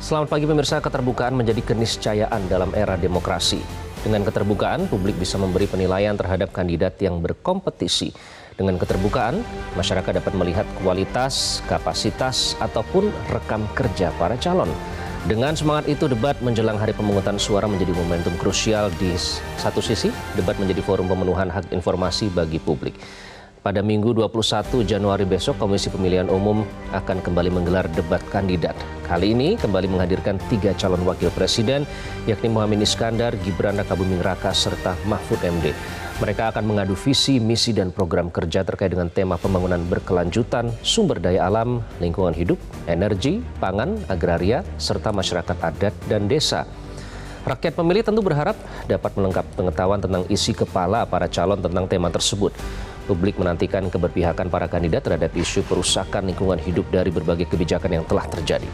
Selamat pagi pemirsa, keterbukaan menjadi keniscayaan dalam era demokrasi. Dengan keterbukaan, publik bisa memberi penilaian terhadap kandidat yang berkompetisi. Dengan keterbukaan, masyarakat dapat melihat kualitas, kapasitas, ataupun rekam kerja para calon. Dengan semangat itu, debat menjelang hari pemungutan suara menjadi momentum krusial. Di satu sisi, debat menjadi forum pemenuhan hak informasi bagi publik. Pada Minggu 21 Januari besok, Komisi Pemilihan Umum akan kembali menggelar debat kandidat. Kali ini kembali menghadirkan 3 calon wakil presiden, yakni Muhaimin Iskandar, Gibran Rakabuming Raka, serta Mahfud MD. Mereka akan mengadu visi, misi, dan program kerja terkait dengan tema pembangunan berkelanjutan, sumber daya alam, lingkungan hidup, energi, pangan, agraria, serta masyarakat adat dan desa. Rakyat pemilih tentu berharap dapat melengkapi pengetahuan tentang isi kepala para calon tentang tema tersebut. Publik menantikan keberpihakan para kandidat terhadap isu perusakan lingkungan hidup dari berbagai kebijakan yang telah terjadi.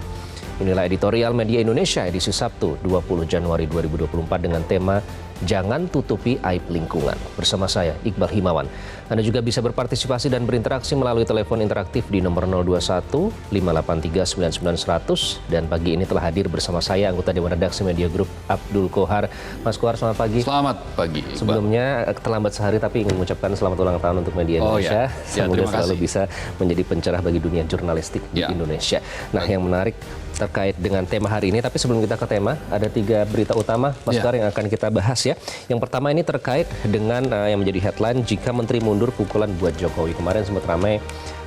Inilah editorial Media Indonesia edisi Sabtu 20 Januari 2024 dengan tema Jangan Tutupi Aib Lingkungan. Bersama saya, Iqbal Himawan. Anda juga bisa berpartisipasi dan berinteraksi melalui telepon interaktif di nomor 021 583 99 100. Dan pagi ini telah hadir bersama saya anggota Dewan Redaksi Media Group Abdul Kohar. Mas Kohar, selamat pagi. Selamat pagi, Iqbal. Sebelumnya terlambat sehari tapi ingin mengucapkan selamat ulang tahun untuk Media Indonesia. Semoga selalu bisa menjadi pencerah bagi dunia jurnalistik di Indonesia. Nah, yang menarik terkait dengan tema hari ini, tapi sebelum kita ke tema, ada 3 berita utama, Mas Kohar, yang akan kita bahas ya. Yang pertama ini terkait dengan yang menjadi headline, jika Menteri mundur pukulan buat Jokowi. Kemarin sempat ramai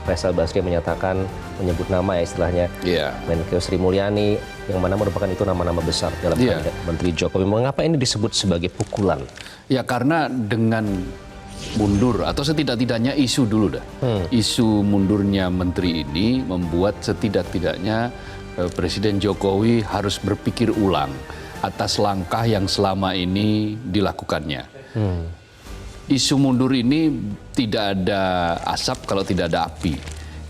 Faisal Basri menyatakan, menyebut nama ya istilahnya, Menkeu Sri Mulyani, yang mana merupakan itu nama-nama besar dalam kabinet Menteri Jokowi. Mengapa ini disebut sebagai pukulan? Ya karena dengan mundur atau setidak-tidaknya isu dulu dah. Isu mundurnya menteri ini membuat setidak-tidaknya Presiden Jokowi harus berpikir ulang atas langkah yang selama ini dilakukannya. Isu mundur ini tidak ada asap kalau tidak ada api.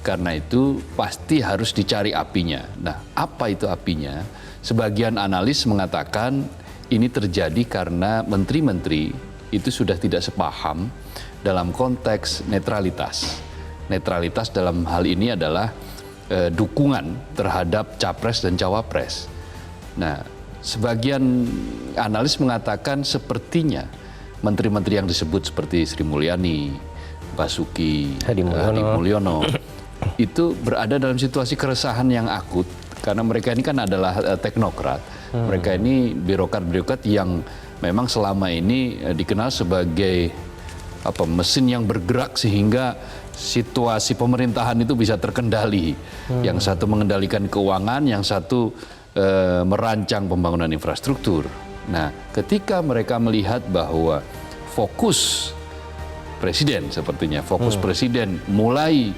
Karena itu pasti harus dicari apinya. Nah, apa itu apinya? Sebagian analis mengatakan ini terjadi karena menteri-menteri itu sudah tidak sepaham dalam konteks netralitas. Netralitas dalam hal ini adalah dukungan terhadap capres dan cawapres. Nah, sebagian analis mengatakan sepertinya menteri-menteri yang disebut seperti Sri Mulyani, Basuki Hadi Mulyono itu berada dalam situasi keresahan yang akut karena mereka ini kan adalah teknokrat. Mereka ini birokrat-birokrat yang memang selama ini dikenal sebagai mesin yang bergerak sehingga situasi pemerintahan itu bisa terkendali. Yang satu mengendalikan keuangan, yang satu merancang pembangunan infrastruktur. Nah, ketika mereka melihat bahwa fokus presiden sepertinya, fokus presiden mulai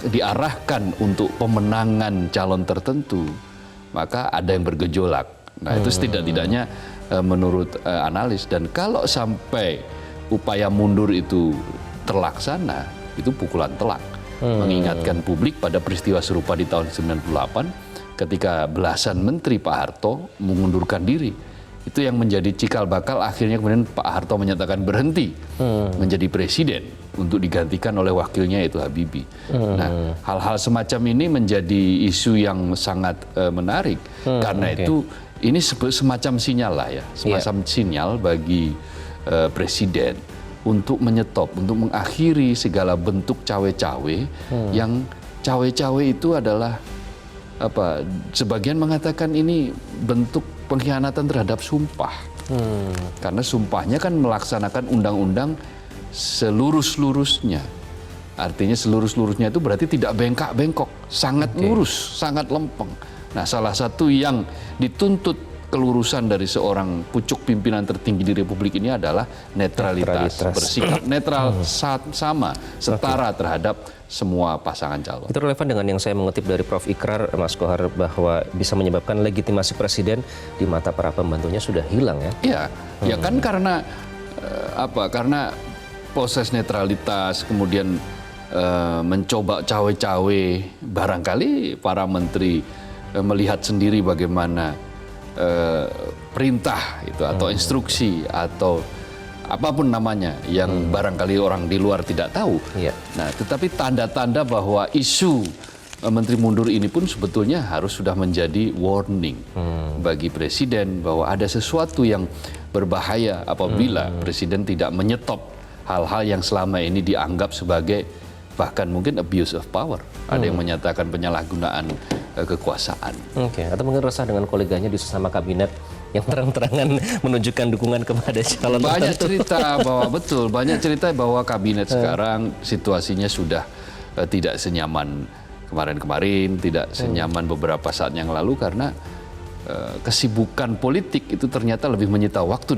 diarahkan untuk pemenangan calon tertentu, maka ada yang bergejolak. Nah, itu setidak-tidaknya menurut analis. Dan kalau sampai upaya mundur itu terlaksana, itu pukulan telak. Mengingatkan publik pada peristiwa serupa di tahun 98 ketika belasan menteri Pak Harto mengundurkan diri. Itu yang menjadi cikal bakal akhirnya kemudian Pak Harto menyatakan berhenti menjadi presiden untuk digantikan oleh wakilnya yaitu Habibie. Nah, hal-hal semacam ini menjadi isu yang sangat menarik karena itu ini semacam sinyal lah ya, semacam sinyal bagi presiden untuk menyetop, untuk mengakhiri segala bentuk cawe-cawe yang cawe-cawe itu adalah sebagian mengatakan ini bentuk pengkhianatan terhadap sumpah. Karena sumpahnya kan melaksanakan undang-undang selurus-lurusnya. Artinya selurus-lurusnya itu berarti tidak bengkak-bengkok, sangat lurus, sangat lempeng. Nah, salah satu yang dituntut kelurusan dari seorang pucuk pimpinan tertinggi di Republik ini adalah netralitas. Bersikap netral sama, setara terhadap semua pasangan calon. Itu relevan dengan yang saya mengutip dari Prof. Ikrar, Mas Kohar, bahwa bisa menyebabkan legitimasi presiden di mata para pembantunya sudah hilang ya? Ya kan karena karena proses netralitas kemudian mencoba cawe-cawe, barangkali para menteri melihat sendiri bagaimana perintah itu atau instruksi atau apapun namanya yang barangkali orang di luar tidak tahu. Nah, tetapi tanda-tanda bahwa isu Menteri mundur ini pun sebetulnya harus sudah menjadi warning bagi Presiden bahwa ada sesuatu yang berbahaya apabila Presiden tidak menyetop hal-hal yang selama ini dianggap sebagai bahkan mungkin abuse of power. Ada yang menyatakan penyalahgunaan kekuasaan. Oke, atau mungkin resah dengan koleganya di sesama kabinet yang terang-terangan menunjukkan dukungan kepada calon Banyak tertentu. cerita bahwa betul, banyak cerita bahwa kabinet sekarang situasinya sudah tidak senyaman kemarin-kemarin, tidak senyaman beberapa saat yang lalu karena kesibukan politik itu ternyata lebih menyita waktu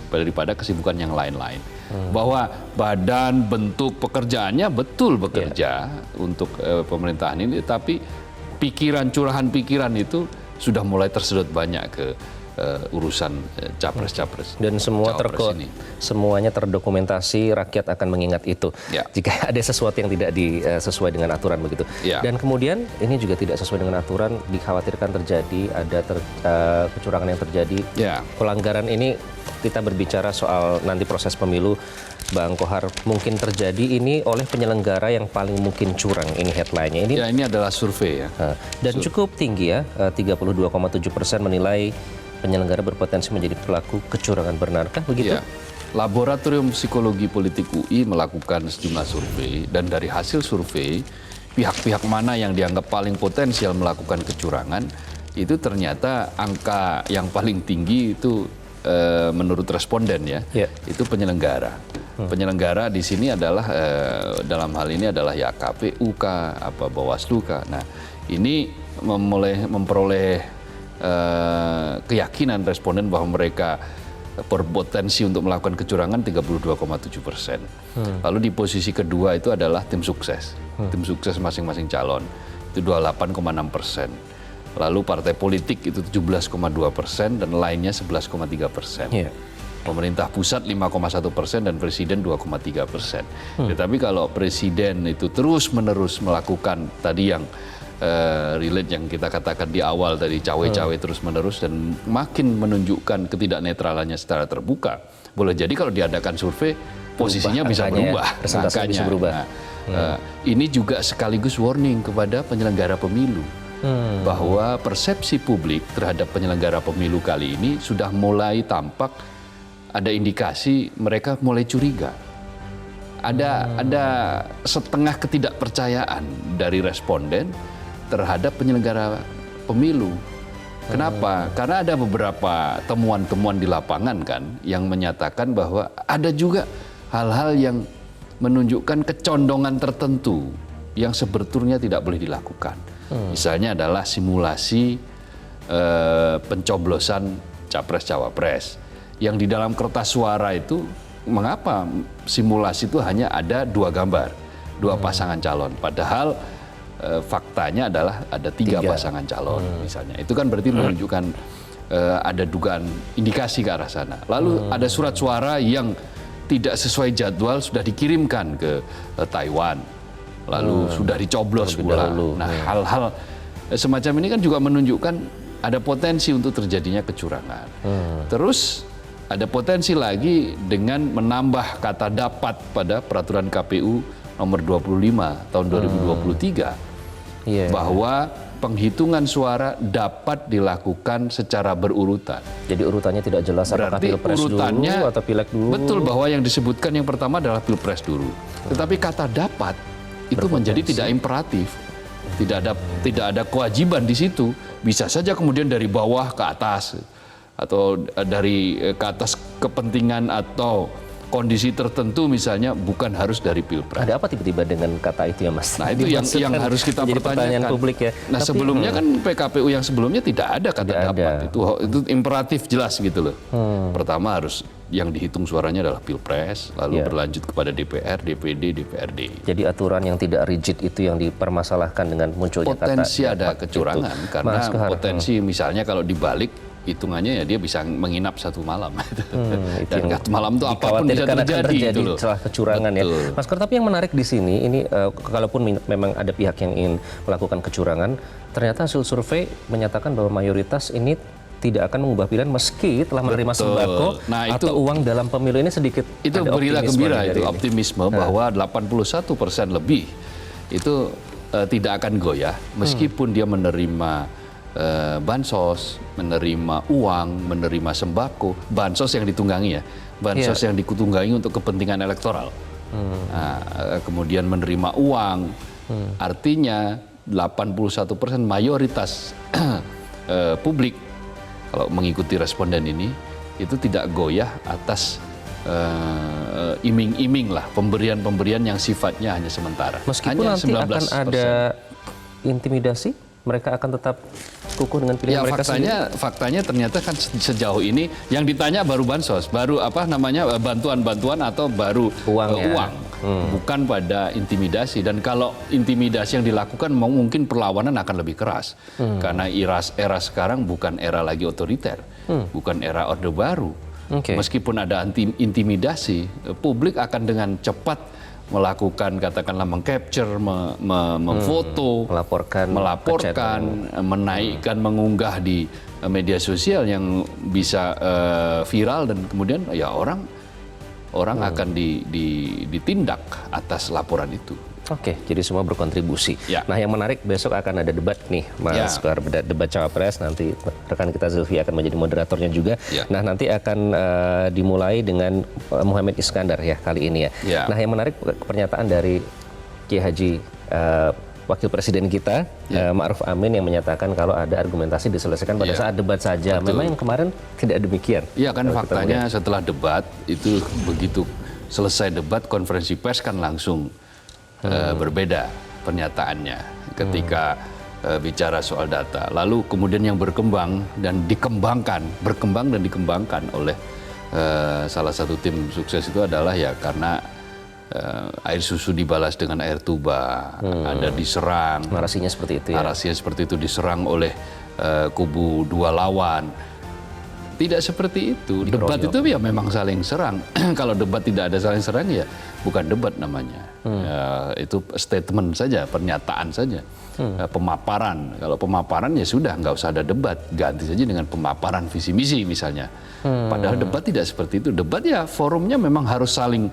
daripada kesibukan yang lain-lain. Bahwa badan bentuk pekerjaannya betul bekerja untuk pemerintahan ini, tapi curahan pikiran itu sudah mulai tersedot banyak ke urusan capres-capres. Dan semuanya terdokumentasi, rakyat akan mengingat itu. Ya. Jika ada sesuatu yang tidak sesuai dengan aturan begitu. Ya. Dan kemudian ini juga tidak sesuai dengan aturan, dikhawatirkan terjadi ada kecurangan yang terjadi. Ya. Pelanggaran ini kita berbicara soal nanti proses pemilu, Bang Kohar, mungkin terjadi ini oleh penyelenggara yang paling mungkin curang. Ini headline-nya. Ini adalah survei ya. Dan cukup tinggi ya, 32,7% menilai penyelenggara berpotensi menjadi pelaku kecurangan. Benarkah begitu? Ya. Laboratorium Psikologi Politik UI melakukan sejumlah survei dan dari hasil survei pihak-pihak mana yang dianggap paling potensial melakukan kecurangan itu ternyata angka yang paling tinggi itu menurut responden ya, itu penyelenggara. Penyelenggara di sini adalah dalam hal ini adalah ya KPU kah, Bawaslu kah. Nah, ini memperoleh keyakinan responden bahwa mereka berpotensi untuk melakukan kecurangan 32,7%. Lalu di posisi kedua itu adalah tim sukses. Tim sukses masing-masing calon itu 28,6%. Lalu partai politik itu 17,2% dan lainnya 11,3%. Pemerintah pusat 5,1% dan presiden 2,3%. Tetapi kalau presiden itu terus-menerus melakukan tadi yang relate yang kita katakan di awal tadi cawe-cawe terus-menerus dan makin menunjukkan ketidaknetralannya secara terbuka, boleh jadi kalau diadakan survei posisinya bisa berubah, persentase bisa berubah. Ini juga sekaligus warning kepada penyelenggara pemilu bahwa persepsi publik terhadap penyelenggara pemilu kali ini sudah mulai tampak ada indikasi mereka mulai curiga. Ada setengah ketidakpercayaan dari responden terhadap penyelenggara pemilu. Kenapa? Karena ada beberapa temuan-temuan di lapangan kan yang menyatakan bahwa ada juga hal-hal yang menunjukkan kecondongan tertentu yang sebetulnya tidak boleh dilakukan. Misalnya adalah simulasi pencoblosan capres-cawapres yang di dalam kertas suara itu mengapa simulasi itu hanya ada 2 gambar, 2 pasangan calon, padahal faktanya adalah ada 3 pasangan calon misalnya. Itu kan berarti menunjukkan ada dugaan indikasi ke arah sana. Lalu ada surat suara yang tidak sesuai jadwal sudah dikirimkan ke Taiwan. Lalu sudah dicoblos pula. Nah, hal-hal semacam ini kan juga menunjukkan ada potensi untuk terjadinya kecurangan. Terus ada potensi lagi dengan menambah kata dapat pada peraturan KPU nomor 25 tahun 2023 bahwa penghitungan suara dapat dilakukan secara berurutan. Jadi urutannya tidak jelas apakah pilpres dulu atau pileg dulu. Betul, bahwa yang disebutkan yang pertama adalah pilpres dulu. Tetapi kata dapat itu menjadi tidak imperatif. Tidak ada kewajiban di situ. Bisa saja kemudian dari bawah ke atas atau dari ke atas kepentingan atau kondisi tertentu misalnya bukan harus dari pilpres. Ada apa tiba-tiba dengan kata itu ya Mas? Nah itu yang harus kita pertanyakan. Publik ya. Nah sebelumnya kan PKPU yang sebelumnya tidak ada kata dapat. Itu imperatif jelas gitu loh. Pertama harus yang dihitung suaranya adalah pilpres, lalu berlanjut kepada DPR, DPD, DPRD. Jadi aturan yang tidak rigid itu yang dipermasalahkan dengan munculnya potensi ada kecurangan itu. Karena potensi misalnya kalau dibalik hitungannya ya dia bisa menginap 1 malam. Dan 1 malam itu apapun bisa terjadi gitu loh. Salah kecurangan. Betul. Ya. Mas Kor, tapi yang menarik di sini ini kalaupun memang ada pihak yang ingin melakukan kecurangan, ternyata hasil survei menyatakan bahwa mayoritas ini tidak akan mengubah pilihan meski telah menerima sembako atau uang dalam pemilu ini sedikit. Itu berita gembira itu optimisme bahwa 81% lebih itu tidak akan goyah meskipun dia menerima bansos, menerima uang, menerima sembako, bansos yang ditunggangi ya, bansos yang ditunggangi untuk kepentingan elektoral. Nah, kemudian menerima uang, artinya 81% mayoritas publik kalau mengikuti responden ini itu tidak goyah atas iming-iming lah, pemberian-pemberian yang sifatnya hanya sementara. Meskipun hanya nanti akan ada intimidasi, mereka akan tetap kukuh dengan pilihan mereka sendiri. Faktanya ternyata kan sejauh ini yang ditanya baru bansos, baru bantuan-bantuan atau baru uang, bukan pada intimidasi. Dan kalau intimidasi yang dilakukan mungkin perlawanan akan lebih keras, karena era sekarang bukan era lagi otoriter, bukan era Orde Baru. Meskipun ada intimidasi, publik akan dengan cepat melakukan, katakanlah mengcapture, memfoto, melaporkan, menaikkan, mengunggah di media sosial yang bisa viral, dan kemudian ya orang akan ditindak atas laporan itu. Oke, jadi semua berkontribusi. Ya. Nah, yang menarik besok akan ada debat nih, Mas Fikar, debat Cawapres. Nanti rekan kita Zulfi akan menjadi moderatornya juga. Ya. Nah, nanti akan dimulai dengan Muhammad Iskandar ya kali ini ya. Ya. Nah, yang menarik pernyataan dari Kiai Haji Wakil Presiden kita, Ma'ruf Amin, yang menyatakan kalau ada argumentasi diselesaikan pada saat debat saja. Betul. Memang yang kemarin tidak demikian. Iya kan, faktanya setelah debat itu begitu selesai debat, konferensi pers kan langsung berbeda pernyataannya ketika bicara soal data. Lalu kemudian yang berkembang dan dikembangkan oleh salah satu tim sukses itu adalah ya karena air susu dibalas dengan air tuba, ada diserang. Narasinya seperti itu ya. Narasinya seperti itu, diserang oleh kubu dua lawan. Tidak seperti itu. Debat itu ya memang saling serang. Kalau debat tidak ada saling serang ya bukan debat namanya. Itu statement saja, pernyataan saja, pemaparan. Kalau pemaparan ya sudah, nggak usah ada debat, ganti saja dengan pemaparan visi misi misalnya. Padahal debat tidak seperti itu. Debat ya forumnya memang harus saling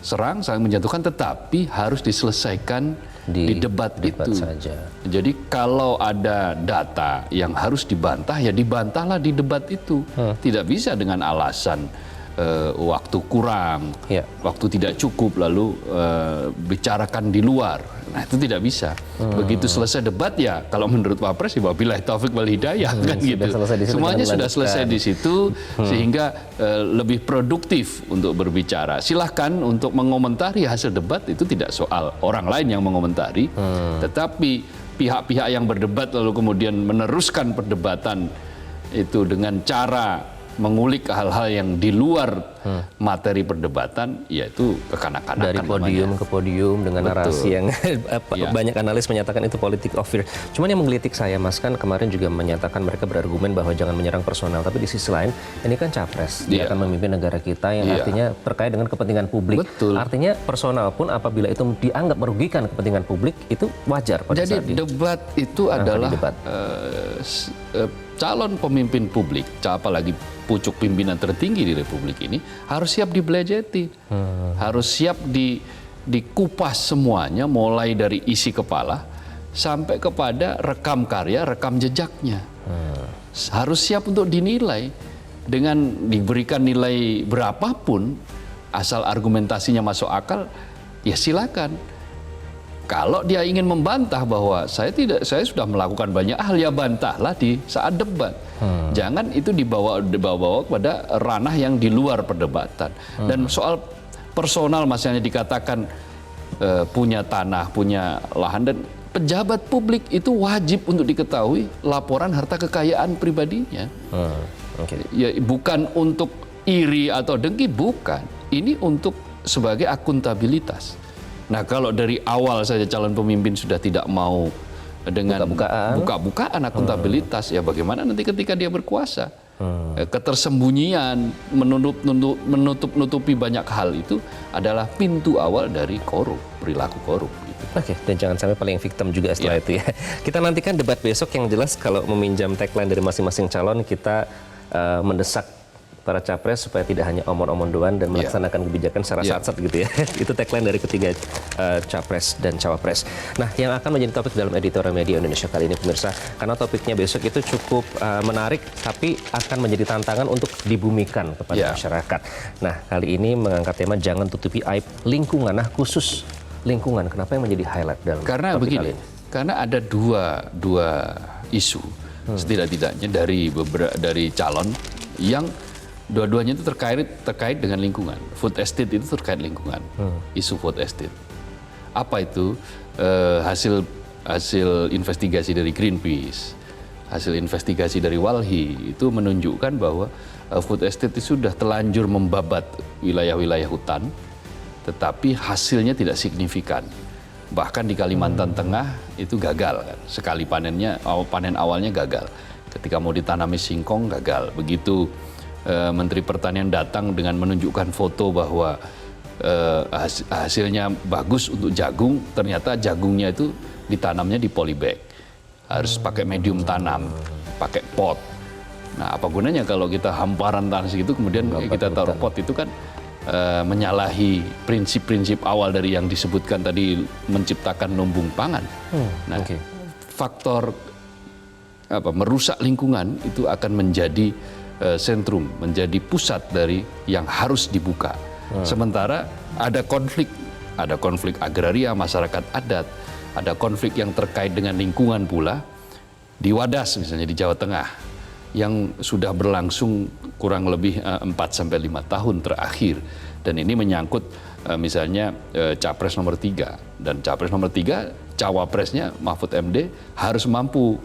serang, saling menjatuhkan, tetapi harus diselesaikan di debat itu saja. Jadi kalau ada data yang harus dibantah, ya dibantahlah di debat itu. Tidak bisa dengan alasan waktu kurang, waktu tidak cukup, lalu bicarakan di luar. Nah, itu tidak bisa. Begitu selesai debat ya, kalau menurut Pak Pres, wabillahi taufik wal hidayah, kan gitu. Semuanya sudah selesai di situ, sehingga lebih produktif untuk berbicara. Silahkan untuk mengomentari hasil debat, itu tidak soal orang lain yang mengomentari, tetapi pihak-pihak yang berdebat lalu kemudian meneruskan perdebatan itu dengan cara mengulik hal-hal yang di luar materi perdebatan, yaitu kekanak-kanakan. Dari podium ke podium dengan narasi yang banyak analis menyatakan itu politik of fear. Cuman yang menggelitik saya, Mas, kan kemarin juga menyatakan mereka berargumen bahwa jangan menyerang personal, tapi di sisi lain ini kan capres, dia akan memimpin negara kita yang artinya terkait dengan kepentingan publik. Betul. Artinya personal pun apabila itu dianggap merugikan kepentingan publik, itu wajar pada Jadi saat debat itu adalah calon pemimpin publik, apalagi pucuk pimpinan tertinggi di Republik ini, harus siap dibelejeti, harus siap dikupas semuanya, mulai dari isi kepala sampai kepada rekam karya, rekam jejaknya. Harus siap untuk dinilai dengan diberikan nilai berapapun, asal argumentasinya masuk akal, ya silakan. Kalau dia ingin membantah bahwa saya sudah melakukan banyak hal, ya bantahlah di saat debat. Jangan itu dibawa pada ranah yang di luar perdebatan. Dan soal personal, misalnya dikatakan punya tanah, punya lahan, dan pejabat publik itu wajib untuk diketahui laporan harta kekayaan pribadinya. Ya, bukan untuk iri atau dengki, bukan. Ini untuk sebagai akuntabilitas. Nah, kalau dari awal saja calon pemimpin sudah tidak mau dengan buka-bukaan akuntabilitas, ya bagaimana nanti ketika dia berkuasa? Ketersembunyian, menutup-nutupi banyak hal itu adalah pintu awal dari perilaku korup. Gitu. Oke, dan jangan sampai paling victim juga setelah itu ya. Kita nantikan debat besok, yang jelas kalau meminjam tagline dari masing-masing calon, kita mendesak para capres supaya tidak hanya omong-omong doang dan melaksanakan kebijakan secara sat-sat gitu ya. Itu tagline dari ketiga capres dan cawapres. Nah, yang akan menjadi topik dalam editorial media Indonesia kali ini pemirsa, karena topiknya besok itu cukup menarik tapi akan menjadi tantangan untuk dibumikan kepada masyarakat. Nah, kali ini mengangkat tema jangan tutupi aib lingkungan. Nah, khusus lingkungan, kenapa yang menjadi highlight dalam karena topik begini, kali ini? Karena ada dua isu setidak-tidaknya dari calon yang dua-duanya itu terkait dengan lingkungan. Food estate itu terkait lingkungan, isu food estate. Apa itu? Hasil investigasi dari Greenpeace, hasil investigasi dari Walhi itu menunjukkan bahwa food estate itu sudah telanjur membabat wilayah-wilayah hutan, tetapi hasilnya tidak signifikan. Bahkan di Kalimantan Tengah itu gagal kan. Sekali panen awalnya gagal. Ketika mau ditanami singkong gagal. Begitu Menteri Pertanian datang dengan menunjukkan foto bahwa hasilnya bagus untuk jagung, ternyata jagungnya itu ditanamnya di polybag. Harus pakai medium tanam, pakai pot. Nah, apa gunanya kalau kita hamparan tanah segitu kemudian kita taruh pot, itu kan menyalahi prinsip-prinsip awal dari yang disebutkan tadi, menciptakan lumbung pangan. Nah, faktor merusak lingkungan itu akan menjadi sentrum, menjadi pusat dari yang harus dibuka. Sementara ada konflik agraria, masyarakat adat, ada konflik yang terkait dengan lingkungan pula di Wadas misalnya di Jawa Tengah yang sudah berlangsung kurang lebih 4-5 tahun terakhir. Dan ini menyangkut misalnya capres nomor 3. Dan capres nomor 3, cawapresnya Mahfud MD harus mampu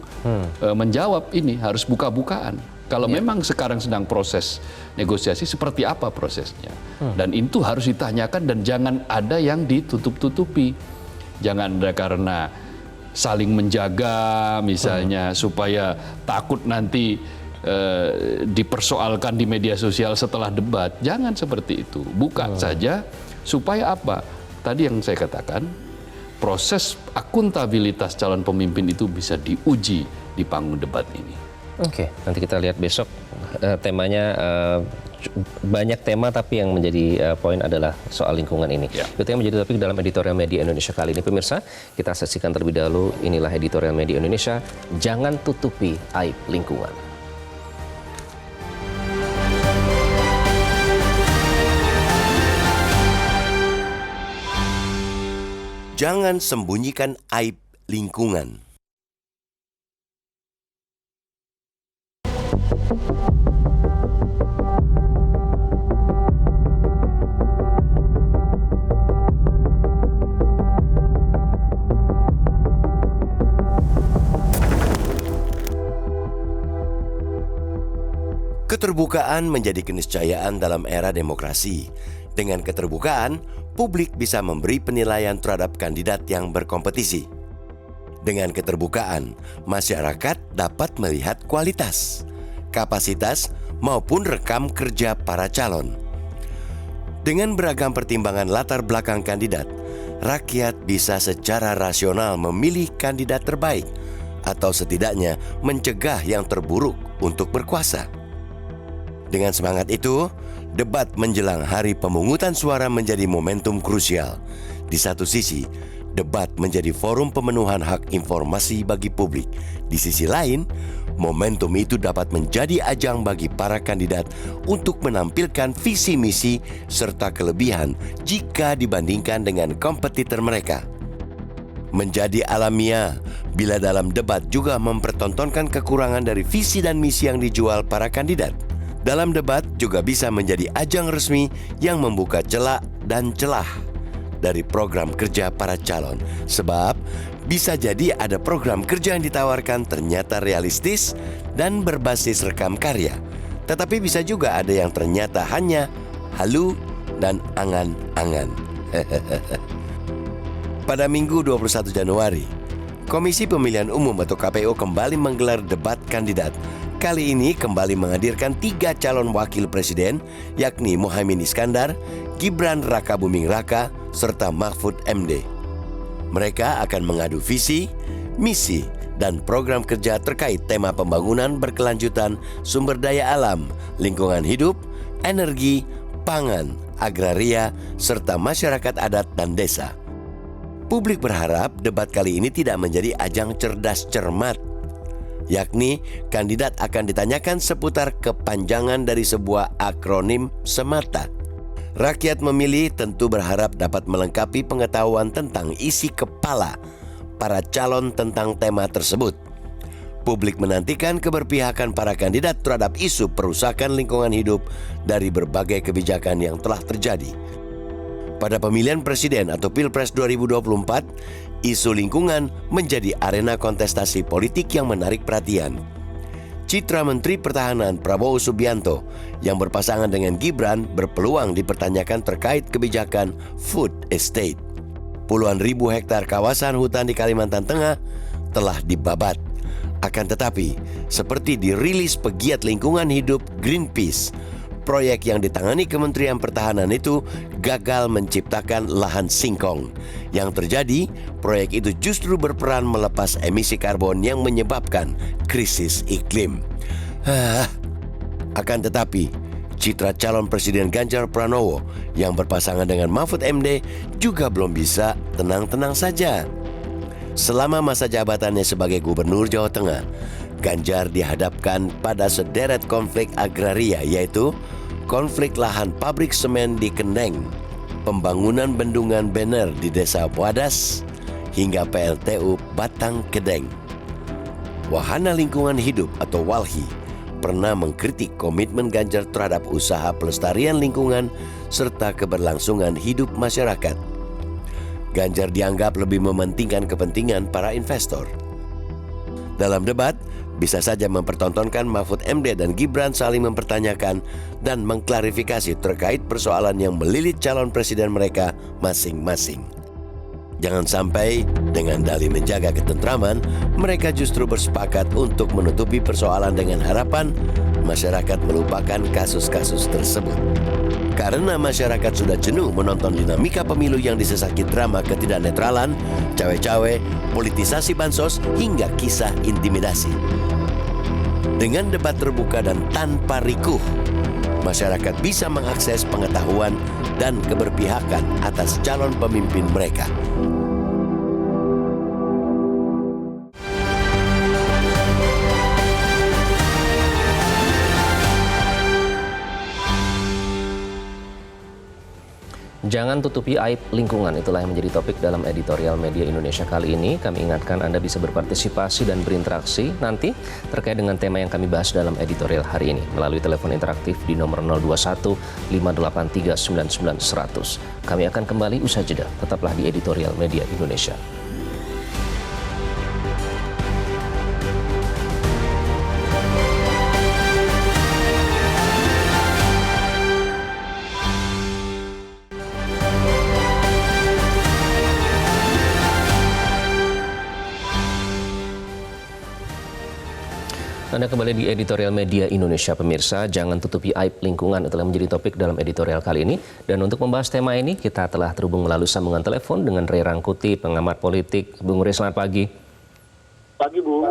menjawab ini, harus buka-bukaan. Kalau memang sekarang sedang proses negosiasi, seperti apa prosesnya? Dan itu harus ditanyakan dan jangan ada yang ditutup-tutupi. Jangan ada karena saling menjaga misalnya supaya takut nanti dipersoalkan di media sosial setelah debat. Jangan seperti itu. Buka saja supaya apa? Tadi yang saya katakan, proses akuntabilitas calon pemimpin itu bisa diuji di panggung debat ini. Oke, nanti kita lihat besok temanya banyak tema, tapi yang menjadi poin adalah soal lingkungan ini. Itu yang menjadi topik dalam editorial media Indonesia kali ini. Pemirsa, kita saksikan terlebih dahulu. Inilah editorial media Indonesia. Jangan tutupi aib lingkungan. Jangan sembunyikan aib lingkungan. Keterbukaan menjadi keniscayaan dalam era demokrasi. Dengan keterbukaan, publik bisa memberi penilaian terhadap kandidat yang berkompetisi. Dengan keterbukaan, masyarakat dapat melihat kualitas, kapasitas, maupun rekam kerja para calon. Dengan beragam pertimbangan latar belakang kandidat, rakyat bisa secara rasional memilih kandidat terbaik atau setidaknya mencegah yang terburuk untuk berkuasa. Dengan semangat itu, debat menjelang hari pemungutan suara menjadi momentum krusial. Di satu sisi, debat menjadi forum pemenuhan hak informasi bagi publik. Di sisi lain, momentum itu dapat menjadi ajang bagi para kandidat untuk menampilkan visi misi serta kelebihan jika dibandingkan dengan kompetitor mereka. Menjadi alamiah bila dalam debat juga mempertontonkan kekurangan dari visi dan misi yang dijual para kandidat. Dalam debat juga bisa menjadi ajang resmi yang membuka celah dan celah dari program kerja para calon. Sebab bisa jadi ada program kerja yang ditawarkan ternyata realistis dan berbasis rekam karya. Tetapi bisa juga ada yang ternyata hanya halu dan angan-angan. Pada Minggu 21 Januari, Komisi Pemilihan Umum atau KPU kembali menggelar debat kandidat. Kali ini kembali menghadirkan 3 calon wakil presiden, yakni Muhaimin Iskandar, Gibran Rakabuming Raka, serta Mahfud MD. Mereka akan mengadu visi, misi, dan program kerja terkait tema pembangunan berkelanjutan, sumber daya alam, lingkungan hidup, energi, pangan, agraria, serta masyarakat adat dan desa. Publik berharap debat kali ini tidak menjadi ajang cerdas cermat, yakni kandidat akan ditanyakan seputar kepanjangan dari sebuah akronim semata. Rakyat memilih tentu berharap dapat melengkapi pengetahuan tentang isi kepala para calon tentang tema tersebut. Publik menantikan keberpihakan para kandidat terhadap isu perusakan lingkungan hidup dari berbagai kebijakan yang telah terjadi. Pada pemilihan presiden atau Pilpres 2024, isu lingkungan menjadi arena kontestasi politik yang menarik perhatian. Citra Menteri Pertahanan Prabowo Subianto yang berpasangan dengan Gibran berpeluang dipertanyakan terkait kebijakan food estate. Puluhan ribu hektar kawasan hutan di Kalimantan Tengah telah dibabat. Akan tetapi, seperti dirilis pegiat lingkungan hidup Greenpeace, proyek yang ditangani Kementerian Pertahanan itu gagal menciptakan lahan singkong. Yang terjadi, proyek itu justru berperan melepas emisi karbon yang menyebabkan krisis iklim. Akan tetapi, citra calon Presiden Ganjar Pranowo yang berpasangan dengan Mahfud MD juga belum bisa tenang-tenang saja. Selama masa jabatannya sebagai Gubernur Jawa Tengah, Ganjar dihadapkan pada sederet konflik agraria, yaitu konflik lahan pabrik semen di Kendeng, pembangunan bendungan Bener di Desa Wadas, hingga PLTU Batang Kedeng. Wahana Lingkungan Hidup atau WALHI pernah mengkritik komitmen Ganjar terhadap usaha pelestarian lingkungan serta keberlangsungan hidup masyarakat. Ganjar dianggap lebih mementingkan kepentingan para investor. Dalam debat, bisa saja mempertontonkan Mahfud MD dan Gibran saling mempertanyakan dan mengklarifikasi terkait persoalan yang melilit calon presiden mereka masing-masing. Jangan sampai dengan dalih menjaga ketentraman, mereka justru bersepakat untuk menutupi persoalan dengan harapan masyarakat melupakan kasus-kasus tersebut. Karena masyarakat sudah jenuh menonton dinamika pemilu yang disesaki drama ketidaknetralan, cawe-cawe, politisasi bansos, hingga kisah intimidasi. Dengan debat terbuka dan tanpa rikuh, masyarakat bisa mengakses pengetahuan dan keberpihakan atas calon pemimpin mereka. Jangan tutupi aib lingkungan, itulah yang menjadi topik dalam editorial Media Indonesia kali ini. Kami ingatkan Anda bisa berpartisipasi dan berinteraksi nanti terkait dengan tema yang kami bahas dalam editorial hari ini melalui telepon interaktif di nomor 021 583 99 100. Kami akan kembali usai jeda. Tetaplah di editorial Media Indonesia. Anda kembali di editorial Media Indonesia, pemirsa. Jangan tutupi aib lingkungan, itulah menjadi topik dalam editorial kali ini. Dan untuk membahas tema ini, kita telah terhubung melalui sambungan telepon dengan Ray Rangkuti, pengamat politik. Bung Ray, selamat pagi. Pagi, Bu.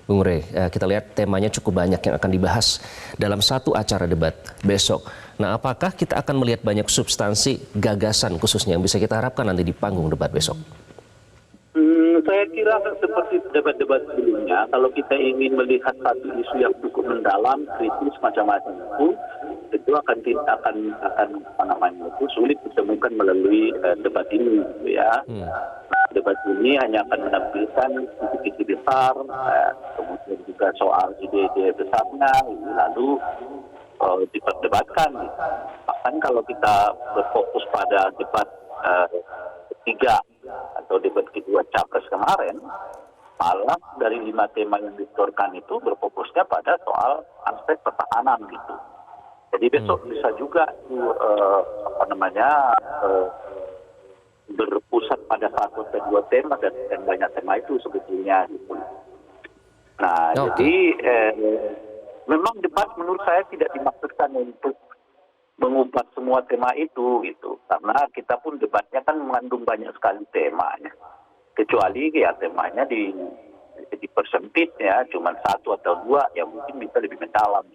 Bung Ray, kita lihat temanya cukup banyak yang akan dibahas dalam satu acara debat besok. Nah, apakah kita akan melihat banyak substansi gagasan khususnya yang bisa kita harapkan nanti di panggung debat besok? Saya kira seperti debat-debat sebelumnya, kalau kita ingin melihat satu isu yang cukup mendalam, kritis macam-macam itu akan apa namanya itu sulit ditemukan melalui debat ini, gitu ya. Debat ini hanya akan menampilkan isi-isi besar, kemudian juga soal ide-ide besarnya, lalu diperdebatkan. Bahkan kalau kita berfokus pada debat ketiga atau debat kedua capres kemarin, malah dari 5 tema yang disodorkan itu berfokusnya pada soal aspek pertahanan gitu. Jadi besok bisa juga berpusat pada satu atau dua tema dan banyak tema itu sebetulnya gitu. Nah, jadi memang debat menurut saya tidak dimaksudkan untuk mengumpat semua tema itu gitu, karena kita pun debatnya kan mengandung banyak sekali temanya, kecuali ya temanya dipersempit ya, cuma 1 atau 2 yang mungkin bisa lebih mendalam.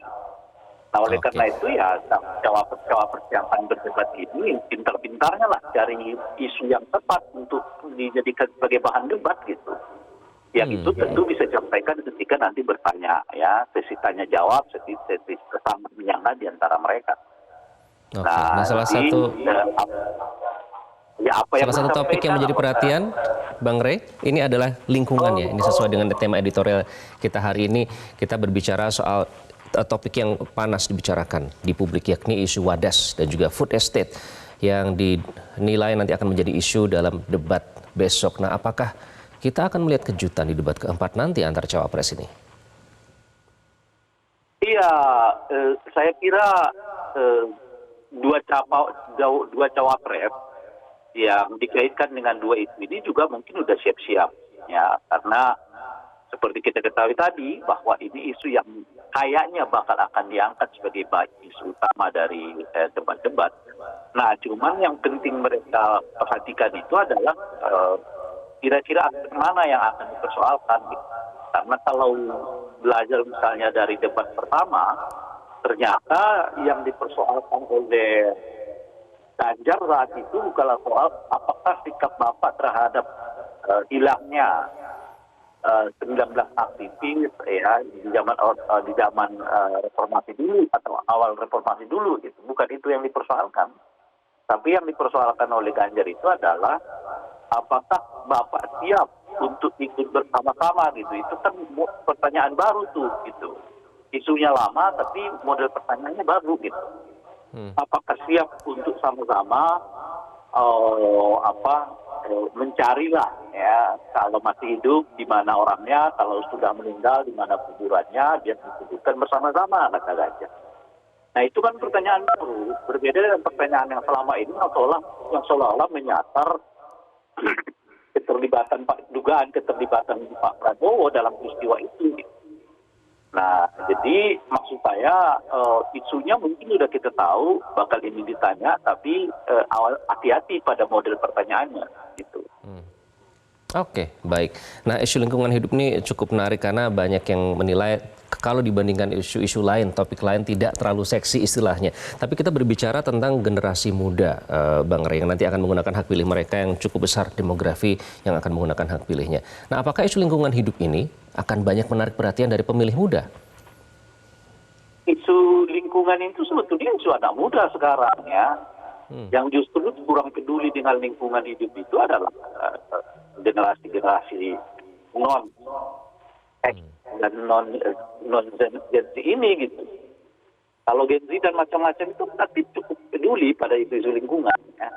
Nah, oleh Oke. karena itu ya cawapres yang akan berdebat ini pintar-pintarnya lah cari isu yang tepat untuk dijadikan sebagai bahan debat gitu. Yang itu tentu bisa disampaikan ketika nanti bertanya ya, sesi tanya jawab, sesi bersama menyangka di antara mereka. Oke. Nah, salah jadi, satu ya apa yang Salah satu topik yang menjadi perhatian, Bang Rey, ini adalah lingkungan ya. Ini sesuai dengan tema editorial kita hari ini. Kita berbicara soal topik yang panas dibicarakan di publik, yakni isu wadas dan juga food estate yang dinilai nanti akan menjadi isu dalam debat besok. Nah, apakah kita akan melihat kejutan di debat keempat nanti antar cawapres ini? Iya, saya kira dua cawapres yang dikaitkan dengan dua isu ini juga mungkin sudah siap-siap ya, karena seperti kita ketahui tadi bahwa ini isu yang kayaknya bakal akan diangkat sebagai isu utama dari debat-debat. Nah, cuman yang penting mereka perhatikan itu adalah kira-kira aspek mana yang akan dipersoalkan gitu. Karena kalau belajar misalnya dari debat pertama, ternyata yang dipersoalkan oleh Ganjar saat itu bukanlah soal apakah sikap Bapak terhadap hilangnya 19 aktivis ya di zaman reformasi dulu atau awal reformasi dulu gitu. Bukan itu yang dipersoalkan. Tapi yang dipersoalkan oleh Ganjar itu adalah apakah Bapak siap untuk ikut bersama-sama gitu. Itu kan pertanyaan baru tuh gitu. Isunya lama tapi model pertanyaannya baru gitu. Apakah siap untuk sama-sama mencarilah ya, kalau masih hidup di mana orangnya, kalau sudah meninggal di mana kuburannya, dia dikuburkan bersama-sama, kata Ganjar. Nah, itu kan pertanyaan baru, berbeda dengan pertanyaan yang selama ini yang seolah-olah menyasar dugaan keterlibatan Pak Prabowo dalam peristiwa itu. Nah, jadi maksud saya isunya mungkin sudah kita tahu bakal ini ditanya, tapi hati-hati pada model pertanyaannya gitu. Oke, baik. Nah, isu lingkungan hidup ini cukup menarik karena banyak yang menilai kalau dibandingkan isu-isu lain, topik lain tidak terlalu seksi istilahnya. Tapi kita berbicara tentang generasi muda, Bang Rey, yang nanti akan menggunakan hak pilih mereka yang cukup besar demografi yang akan menggunakan hak pilihnya. Nah, apakah isu lingkungan hidup ini akan banyak menarik perhatian dari pemilih muda? Isu lingkungan itu sebetulnya isu anak muda sekarang ya. Yang justru kurang peduli dengan lingkungan hidup itu adalah generasi-generasi non dan non Gen Z ini gitu. Kalau Gen Z dan macam-macam itu tapi cukup peduli pada isu lingkungan ya.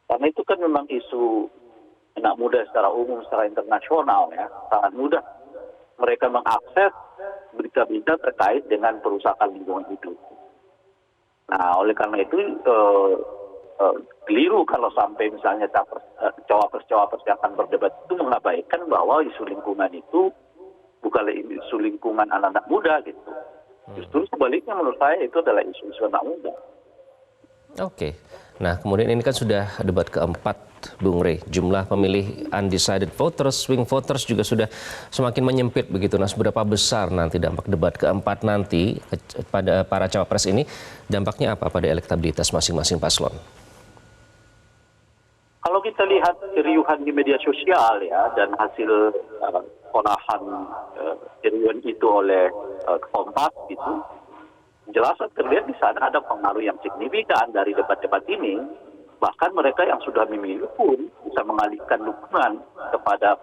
Karena itu kan memang isu anak muda secara umum, secara internasional ya, sangat mudah mereka mengakses berita-berita terkait dengan perusahaan lingkungan hidup. Nah, oleh karena itu keliru kalau sampai misalnya cawapres-cawapres yang akan berdebat itu mengabaikan bahwa isu lingkungan itu bukanlah isu lingkungan anak-anak muda gitu. Justru sebaliknya menurut saya itu adalah isu-isu anak muda. Oke. Nah, kemudian ini kan sudah debat keempat, Bung Rey. Jumlah pemilih undecided voters, swing voters juga sudah semakin menyempit begitu. Nah, seberapa besar nanti dampak debat keempat nanti pada para cawapres ini? Dampaknya apa pada elektabilitas masing-masing paslon? Kalau kita lihat keriuhan di media sosial ya dan hasil olahan keriuhan itu oleh Kompas gitu, jelas terlihat di sana ada pengaruh yang signifikan dari debat-debat ini. Bahkan mereka yang sudah memilih pun bisa mengalihkan dukungan kepada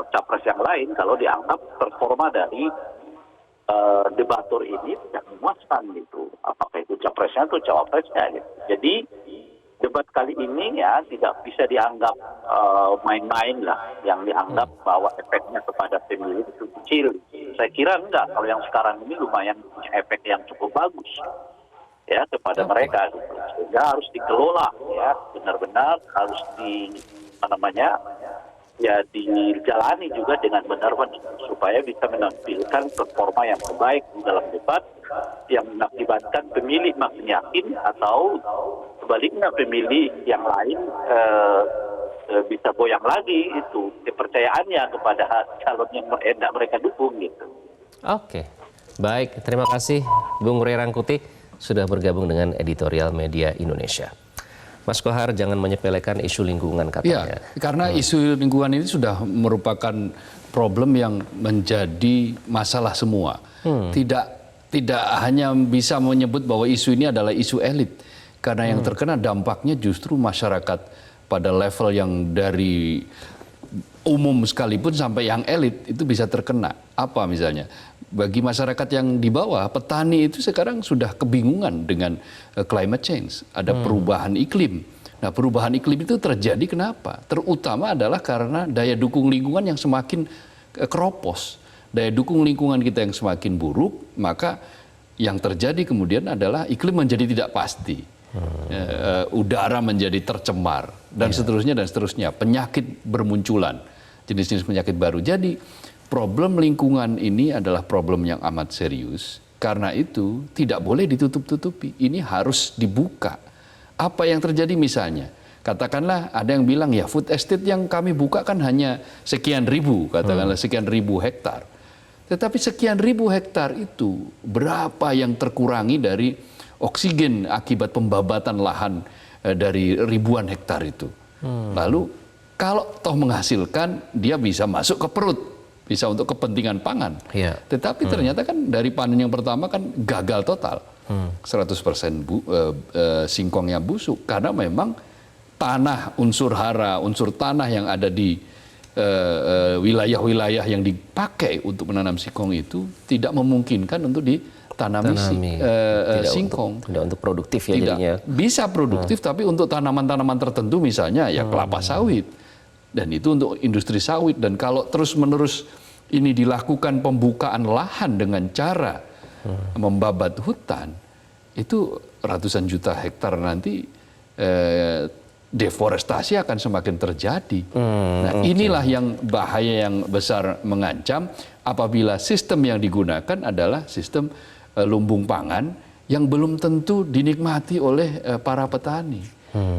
capres yang lain kalau dianggap performa dari debatur ini tidak memuaskan gitu. Apakah itu capresnya atau cawapresnya gitu. Jadi debat kali ini ya tidak bisa dianggap main-main lah, yang dianggap bahwa efeknya kepada pemilih itu kecil. Saya kira enggak, kalau yang sekarang ini lumayan punya efek yang cukup bagus ya kepada mereka gitu. Sehingga harus dikelola ya, benar-benar harus dijalani juga dengan benar supaya bisa menampilkan performa yang terbaik di dalam debat yang mengakibatkan pemilih makin yakin atau sebaliknya pemilih yang lain bisa goyang lagi itu kepercayaannya kepada calon yang mereka dukung gitu. Oke. Baik, terima kasih Bung Ray Rangkuti sudah bergabung dengan Editorial Media Indonesia. Mas Kohar, jangan menyepelekan isu lingkungan katanya. Ya, karena isu lingkungan ini sudah merupakan problem yang menjadi masalah semua. Tidak hanya bisa menyebut bahwa isu ini adalah isu elit, karena yang terkena dampaknya justru masyarakat pada level yang dari umum sekalipun sampai yang elit itu bisa terkena. Apa misalnya? Bagi masyarakat yang di bawah, petani itu sekarang sudah kebingungan dengan climate change. Ada perubahan iklim. Nah, perubahan iklim itu terjadi kenapa? Terutama adalah karena daya dukung lingkungan yang semakin keropos. Daya dukung lingkungan kita yang semakin buruk, maka yang terjadi kemudian adalah iklim menjadi tidak pasti. Udara menjadi tercemar dan seterusnya. Penyakit bermunculan, jenis-jenis penyakit baru. Jadi problem lingkungan ini adalah problem yang amat serius. Karena itu tidak boleh ditutup-tutupi. Ini harus dibuka. Apa yang terjadi misalnya? Katakanlah ada yang bilang ya food estate yang kami buka kan hanya sekian ribu, katakanlah sekian ribu hektar. Tetapi sekian ribu hektar itu berapa yang terkurangi dari oksigen akibat pembabatan lahan dari ribuan hektar itu. Lalu kalau toh menghasilkan dia bisa masuk ke perut, bisa untuk kepentingan pangan. Tetapi ternyata kan dari panen yang pertama kan gagal total. 100% singkongnya busuk karena memang tanah, unsur hara, unsur tanah yang ada di wilayah-wilayah yang dipakai untuk menanam singkong itu tidak memungkinkan untuk ditanami singkong. Tidak untuk produktif ya tidak. Jadinya. Bisa produktif tapi untuk tanaman-tanaman tertentu misalnya ya kelapa sawit. Dan itu untuk industri sawit. Dan kalau terus-menerus ini dilakukan pembukaan lahan dengan cara membabat hutan, itu ratusan juta hektar nanti deforestasi akan semakin terjadi. Nah, inilah yang bahaya yang besar mengancam apabila sistem yang digunakan adalah sistem lumbung pangan yang belum tentu dinikmati oleh para petani.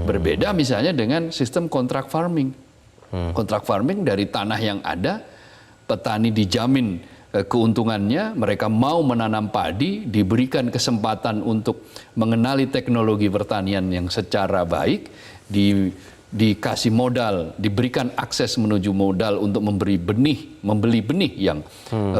Berbeda misalnya dengan sistem kontrak farming. Kontrak farming dari tanah yang ada, petani dijamin keuntungannya, mereka mau menanam padi, diberikan kesempatan untuk mengenali teknologi pertanian yang secara baik, dikasih modal, diberikan akses menuju modal untuk membeli benih yang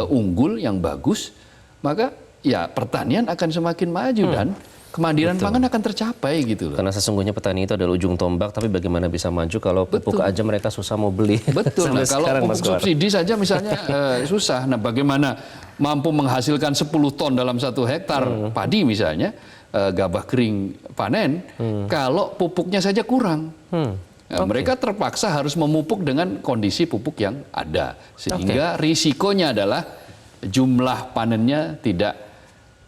unggul, yang bagus, maka ya pertanian akan semakin maju dan kemandirian pangan akan tercapai gitu loh. Karena sesungguhnya petani itu adalah ujung tombak, tapi bagaimana bisa maju kalau pupuk aja mereka susah mau beli. Betul. Nah, kalau pupuk subsidi saja misalnya susah. Nah, bagaimana mampu menghasilkan 10 ton dalam 1 hektar padi misalnya, gabah kering panen, kalau pupuknya saja kurang. Nah, mereka terpaksa harus memupuk dengan kondisi pupuk yang ada. Sehingga risikonya adalah jumlah panennya tidak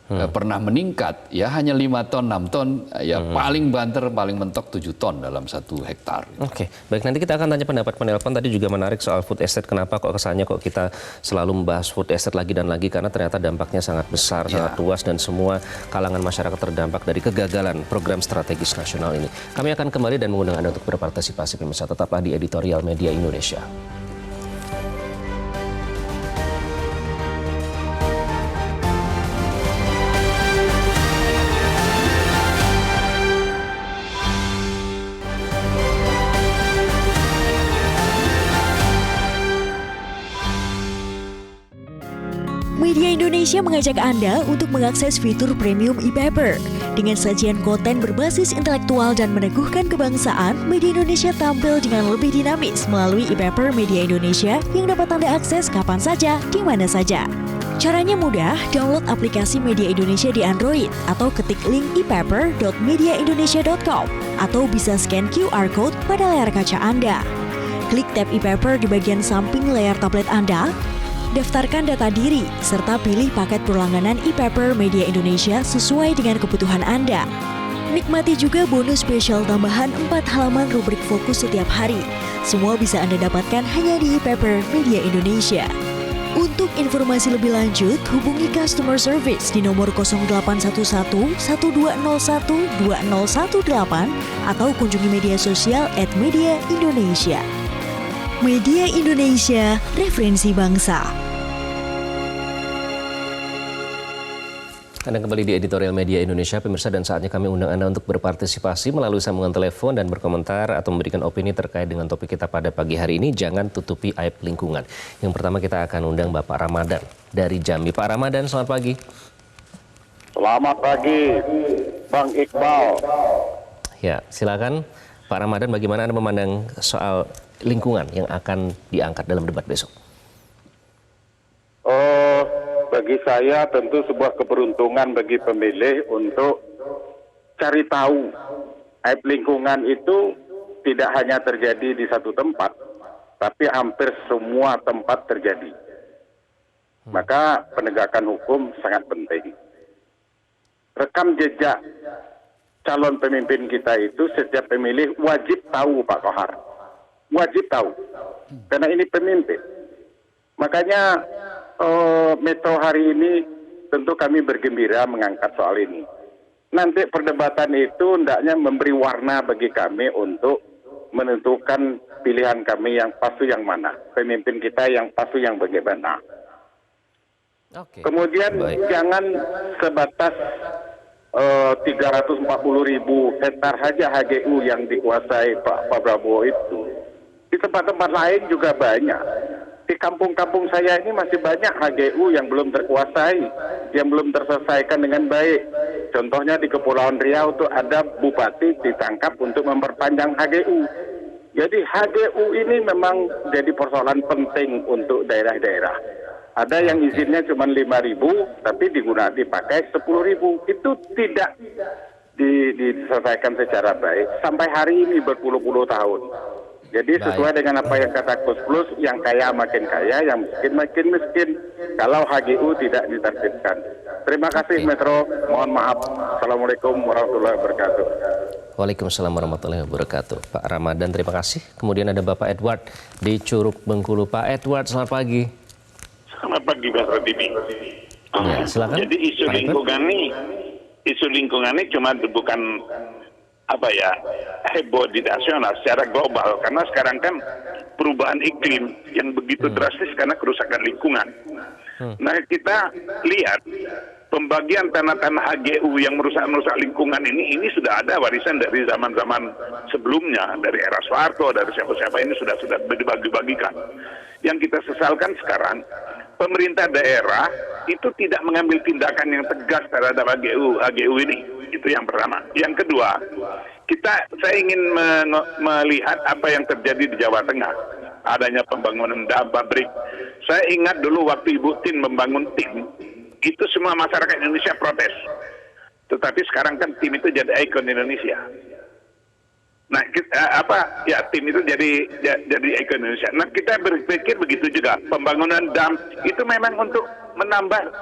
pernah meningkat, ya hanya 5 ton, 6 ton, ya paling banter, paling mentok 7 ton dalam 1 hektar. Oke, baik, nanti kita akan tanya pendapat penelpon. Tadi juga menarik soal food estate, kenapa kok kesannya kok kita selalu membahas food estate lagi dan lagi, karena ternyata dampaknya sangat besar, sangat luas, dan semua kalangan masyarakat terdampak dari kegagalan program strategis nasional ini. Kami akan kembali dan mengundang Anda untuk berpartisipasi, pemirsa. Tetaplah di Editorial Media Indonesia. Media Indonesia mengajak Anda untuk mengakses fitur premium e-paper. Dengan sajian konten berbasis intelektual dan meneguhkan kebangsaan, Media Indonesia tampil dengan lebih dinamis melalui e-paper Media Indonesia yang dapat Anda akses kapan saja, di mana saja. Caranya mudah, download aplikasi Media Indonesia di Android atau ketik link e-paper.mediaindonesia.com atau bisa scan QR Code pada layar kaca Anda. Klik tab e-paper di bagian samping layar tablet Anda, daftarkan data diri, serta pilih paket berlangganan e-paper Media Indonesia sesuai dengan kebutuhan Anda. Nikmati juga bonus spesial tambahan 4 halaman rubrik fokus setiap hari. Semua bisa Anda dapatkan hanya di e-paper Media Indonesia. Untuk informasi lebih lanjut, hubungi customer service di nomor 0811 1201 2018 atau kunjungi media sosial @mediaindonesia. Media Indonesia, referensi bangsa. Anda kembali di Editorial Media Indonesia, pemirsa, dan saatnya kami undang Anda untuk berpartisipasi melalui sambungan telepon dan berkomentar atau memberikan opini terkait dengan topik kita pada pagi hari ini. Jangan tutupi aib lingkungan. Yang pertama kita akan undang Bapak Ramadan dari Jambi. Pak Ramadan, selamat pagi. Selamat pagi, Bang Iqbal. Ya, silakan Pak Ramadan, bagaimana Anda memandang soal lingkungan yang akan diangkat dalam debat besok? Bagi saya tentu sebuah keberuntungan bagi pemilih untuk cari tahu aib lingkungan itu tidak hanya terjadi di satu tempat, tapi hampir semua tempat terjadi. Maka penegakan hukum sangat penting. Rekam jejak calon pemimpin kita itu setiap pemilih wajib tahu, Pak Kohar. Wajib tahu. Karena ini pemimpin. Makanya Metro hari ini tentu kami bergembira mengangkat soal ini. Nanti perdebatan itu hendaknya memberi warna bagi kami untuk menentukan pilihan kami yang pas yang mana. Pemimpin kita yang pas yang bagaimana. Oke. Kemudian jangan sebatas 340.000 hektar saja HGU yang dikuasai Pak Prabowo itu. Di tempat-tempat lain juga banyak. Di kampung-kampung saya ini masih banyak HGU yang belum terkuasai, yang belum terselesaikan dengan baik. Contohnya di Kepulauan Riau itu ada bupati ditangkap untuk memperpanjang HGU. Jadi HGU ini memang jadi persoalan penting untuk daerah-daerah. Ada yang izinnya cuma 5.000, tapi dipakai 10.000. Itu tidak diselesaikan secara baik. Sampai hari ini berpuluh-puluh tahun. Jadi sesuai dengan apa yang kata Kus Plus, yang kaya makin kaya, yang miskin makin miskin. Kalau HGU tidak ditertibkan. Terima kasih Metro. Mohon maaf. Assalamualaikum warahmatullahi wabarakatuh. Waalaikumsalam warahmatullahi wabarakatuh. Pak Ramadan, terima kasih. Kemudian ada Bapak Edward di Curug Bengkulu. Pak Edward, selamat pagi. Selamat pagi, Mas Radibi. Ya, silakan. Jadi isu lingkungan ini cuma bukan heboh di nasional, secara global, karena sekarang kan perubahan iklim yang begitu drastis karena kerusakan lingkungan. Nah, kita lihat pembagian tanah-tanah HGU yang merusak lingkungan ini sudah ada warisan dari zaman-zaman sebelumnya, dari era Soeharto, dari siapa-siapa, ini sudah dibagi-bagikan. Yang kita sesalkan sekarang, pemerintah daerah itu tidak mengambil tindakan yang tegas terhadap HGU ini. Itu yang pertama. Yang kedua, saya ingin melihat apa yang terjadi di Jawa Tengah. Adanya pembangunan pabrik. Saya ingat dulu waktu Ibu Tin membangun tim, itu semua masyarakat Indonesia protes. Tetapi sekarang kan tim itu jadi ikon Indonesia. Nah, tim itu jadi ikon Indonesia. Nah, kita berpikir begitu juga. Pembangunan dam itu memang untuk menambah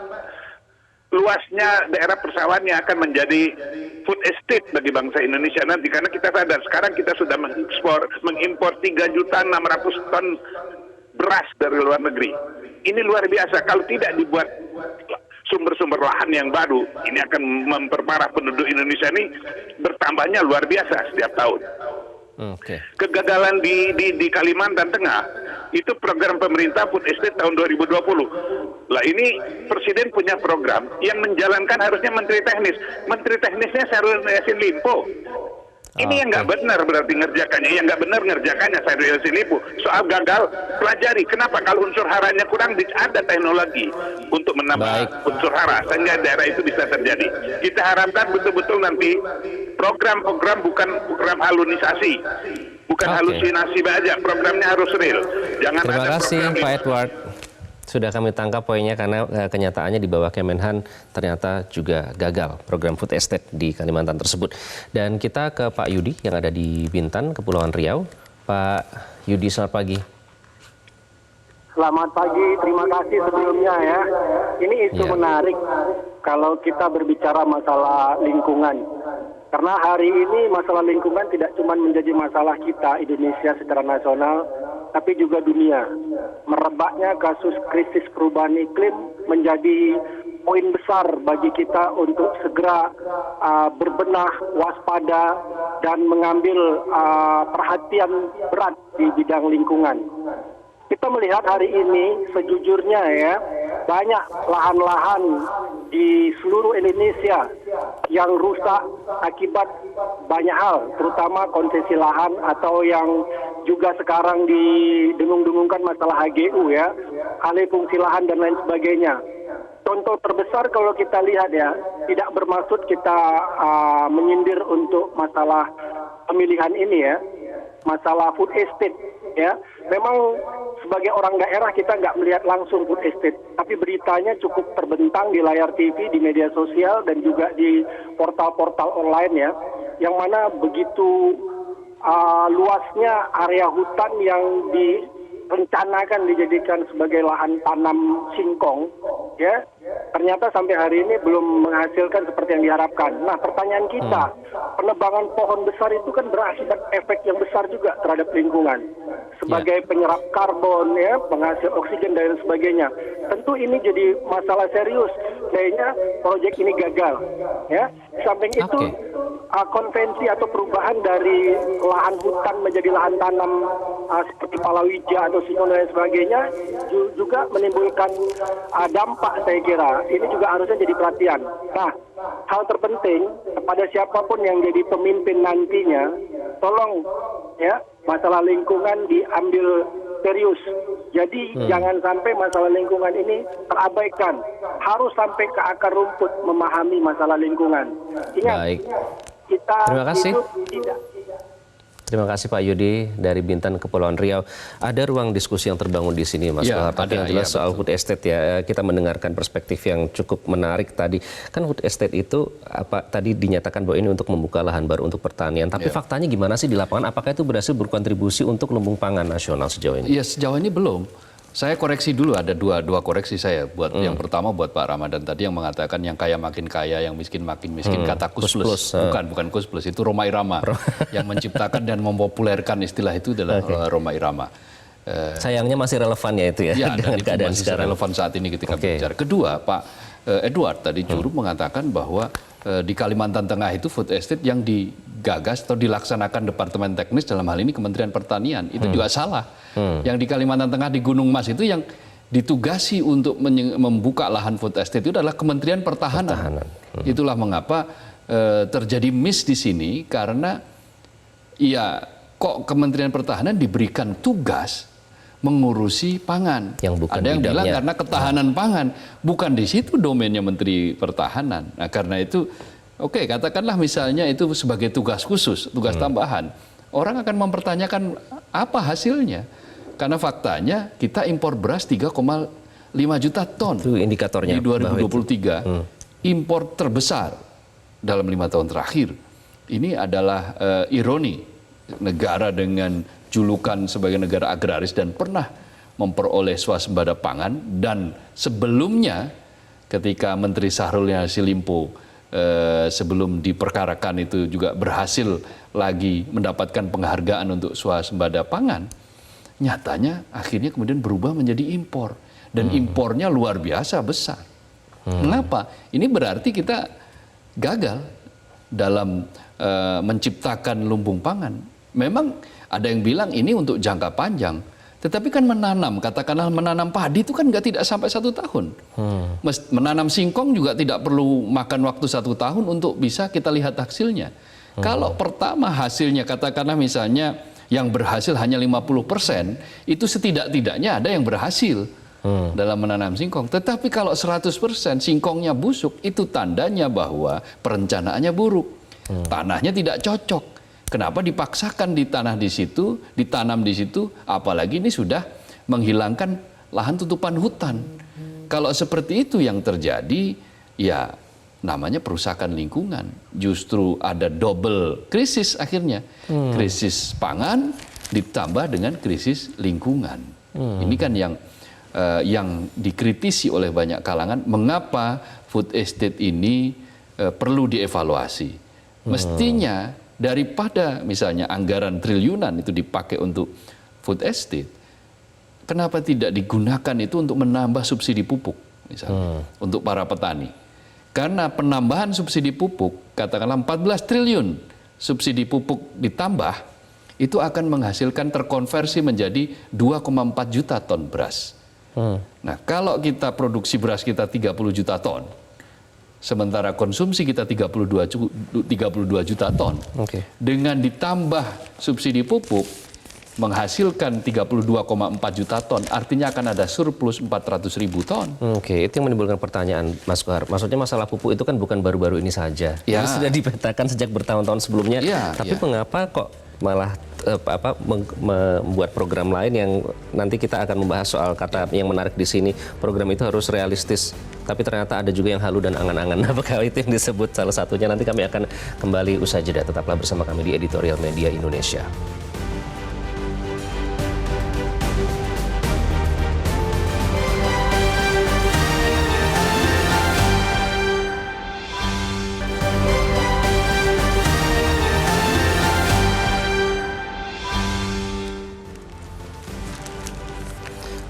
luasnya daerah persawahan yang akan menjadi food estate bagi bangsa Indonesia nanti. Karena kita sadar sekarang kita sudah mengimpor 3.600.000 ton beras dari luar negeri. Ini luar biasa. Kalau tidak dibuat sumber-sumber lahan yang baru, ini akan memperparah penduduk Indonesia ini bertambahnya luar biasa setiap tahun. Okay. Kegagalan di Kalimantan Tengah itu program pemerintah food estate tahun 2020. Lah ini Presiden punya program yang menjalankan harusnya Menteri Teknis. Menteri Teknisnya Syahrul Yassin Limpo. Ini yang nggak benar berarti ngerjakannya. Yang nggak benar ngerjakannya Syahrul Yassin Limpo. Soal gagal, pelajari. Kenapa? Kalau unsur haranya kurang, ada teknologi untuk menambah unsur hara sehingga daerah itu bisa terjadi. Kita harapkan betul-betul nanti program-program bukan program halunisasi, bukan halusinasi saja. Programnya harus real. Jangan Terima kasih Pak Edward. Sudah kami tangkap poinnya karena kenyataannya di bawah Kemenhan ternyata juga gagal program food estate di Kalimantan tersebut. Dan kita ke Pak Yudi yang ada di Bintan, Kepulauan Riau. Pak Yudi, selamat pagi. Selamat pagi, terima kasih sebelumnya ya. Ini isu menarik kalau kita berbicara masalah lingkungan. Karena hari ini masalah lingkungan tidak cuma menjadi masalah kita Indonesia secara nasional, tapi juga dunia. Merebaknya kasus krisis perubahan iklim menjadi poin besar bagi kita untuk segera berbenah, waspada, dan mengambil perhatian berat di bidang lingkungan. Kita melihat hari ini sejujurnya ya, banyak lahan-lahan di seluruh Indonesia yang rusak akibat banyak hal, terutama konsesi lahan atau yang juga sekarang didengung-dengungkan masalah HGU ya, alih fungsi lahan dan lain sebagainya. Contoh terbesar kalau kita lihat ya, tidak bermaksud kita menyindir untuk masalah pemilihan ini ya, masalah food estate ya. Memang sebagai orang daerah kita nggak melihat langsung food estate, tapi beritanya cukup terbentang di layar TV, di media sosial, dan juga di portal-portal online ya, yang mana begitu luasnya area hutan yang direncanakan dijadikan sebagai lahan tanam singkong ya, ternyata sampai hari ini belum menghasilkan seperti yang diharapkan. Nah, pertanyaan kita, penebangan pohon besar itu kan berakibat efek yang besar juga terhadap lingkungan sebagai penyerap karbon ya, penghasil oksigen dan sebagainya. Tentu ini jadi masalah serius. Kayaknya proyek ini gagal ya. Di samping itu konvensi atau perubahan dari lahan hutan menjadi lahan tanam seperti palawija atau singkong dan sebagainya juga menimbulkan dampak, saya kira. Ini juga harusnya jadi perhatian. Nah, hal terpenting kepada siapapun yang jadi pemimpin nantinya, tolong ya, masalah lingkungan diambil serius. Jadi jangan sampai masalah lingkungan ini terabaikan. Harus sampai ke akar rumput memahami masalah lingkungan. Ingat, Baik. kita Terima kasih. hidup tidak. Terima kasih Pak Yudi dari Bintan, Kepulauan Riau. Ada ruang diskusi yang terbangun di sini, Mas Ya, Kohar. Tapi yang jelas soal betul. food estate ya, kita mendengarkan perspektif yang cukup menarik tadi. Kan food estate itu tadi dinyatakan bahwa ini untuk membuka lahan baru untuk pertanian. Tapi faktanya gimana sih di lapangan? Apakah itu berhasil berkontribusi untuk lumbung pangan nasional sejauh ini? Ya, sejauh ini belum. Saya koreksi dulu, ada dua koreksi saya. Buat yang pertama buat Pak Ramadan tadi yang mengatakan yang kaya makin kaya, yang miskin makin miskin. Kata Kus Plus. Bukan Kus Plus, itu Rhoma Irama. Yang menciptakan dan mempopulerkan istilah itu adalah Rhoma Irama. Sayangnya masih relevan ya itu ya, Ya, dengan dan itu keadaan masih sekarang. relevan saat ini ketika bicara. Kedua, Pak Edward tadi Curug mengatakan bahwa di Kalimantan Tengah itu food estate yang digagas atau dilaksanakan Departemen Teknis, dalam hal ini Kementerian Pertanian, itu juga salah. Yang di Kalimantan Tengah di Gunung Mas itu yang ditugasi untuk membuka lahan food estate itu adalah Kementerian Pertahanan. Itulah mengapa terjadi miss di sini, karena ya kok Kementerian Pertahanan diberikan tugas mengurusi pangan. Yang bukan ada yang bidangnya. bilang karena ketahanan pangan, bukan di situ domainnya Menteri Pertahanan. Nah, karena itu, oke, katakanlah misalnya itu sebagai tugas khusus, tugas tambahan. Orang akan mempertanyakan apa hasilnya. Karena faktanya kita impor beras 3,5 juta ton. Itu indikatornya Di 2023, impor terbesar dalam 5 tahun terakhir. Ini adalah ironi, negara dengan julukan sebagai negara agraris dan pernah memperoleh swasembada pangan, dan sebelumnya ketika Menteri Syahrul Yassin Limpo sebelum diperkarakan itu juga berhasil lagi mendapatkan penghargaan untuk swasembada pangan. Nyatanya akhirnya kemudian berubah menjadi impor, dan impornya luar biasa besar. Mengapa? Ini berarti kita gagal dalam menciptakan lumbung pangan. Memang ada yang bilang ini untuk jangka panjang, tetapi kan menanam, katakanlah menanam padi itu kan tidak sampai 1 tahun. Menanam singkong juga tidak perlu makan waktu 1 tahun untuk bisa kita lihat hasilnya. Kalau pertama hasilnya katakanlah misalnya yang berhasil hanya 50%, itu setidak-tidaknya ada yang berhasil dalam menanam singkong. Tetapi kalau 100% singkongnya busuk, itu tandanya bahwa perencanaannya buruk. Tanahnya tidak cocok. Kenapa dipaksakan di tanah di situ, ditanam di situ, apalagi ini sudah menghilangkan lahan tutupan hutan. Kalau seperti itu yang terjadi, ya namanya perusakan lingkungan. Justru ada double krisis akhirnya. Krisis pangan ditambah dengan krisis lingkungan. Ini kan yang dikritisi oleh banyak kalangan, mengapa food estate ini perlu dievaluasi. Mestinya daripada misalnya anggaran triliunan itu dipakai untuk food estate, kenapa tidak digunakan itu untuk menambah subsidi pupuk misalnya untuk para petani? Karena penambahan subsidi pupuk, katakanlah 14 triliun subsidi pupuk ditambah, itu akan menghasilkan terkonversi menjadi 2,4 juta ton beras. Nah, kalau kita produksi beras kita 30 juta ton, sementara konsumsi kita 32 juta ton, dengan ditambah subsidi pupuk, menghasilkan 32,4 juta ton, artinya akan ada surplus 400.000 ton. Oke, itu yang menimbulkan pertanyaan, Mas Kohar. Maksudnya masalah pupuk itu kan bukan baru-baru ini saja. Ya. Ini sudah dipetakan sejak bertahun-tahun sebelumnya. Ya, Tapi ya. mengapa kok malah membuat program lain yang nanti kita akan membahas soal kata yang menarik di sini, program itu harus realistis. Tapi ternyata ada juga yang halu dan angan-angan. Apakah itu yang disebut salah satunya? Nanti kami akan kembali usai jeda. Tetaplah bersama kami di Editorial Media Indonesia.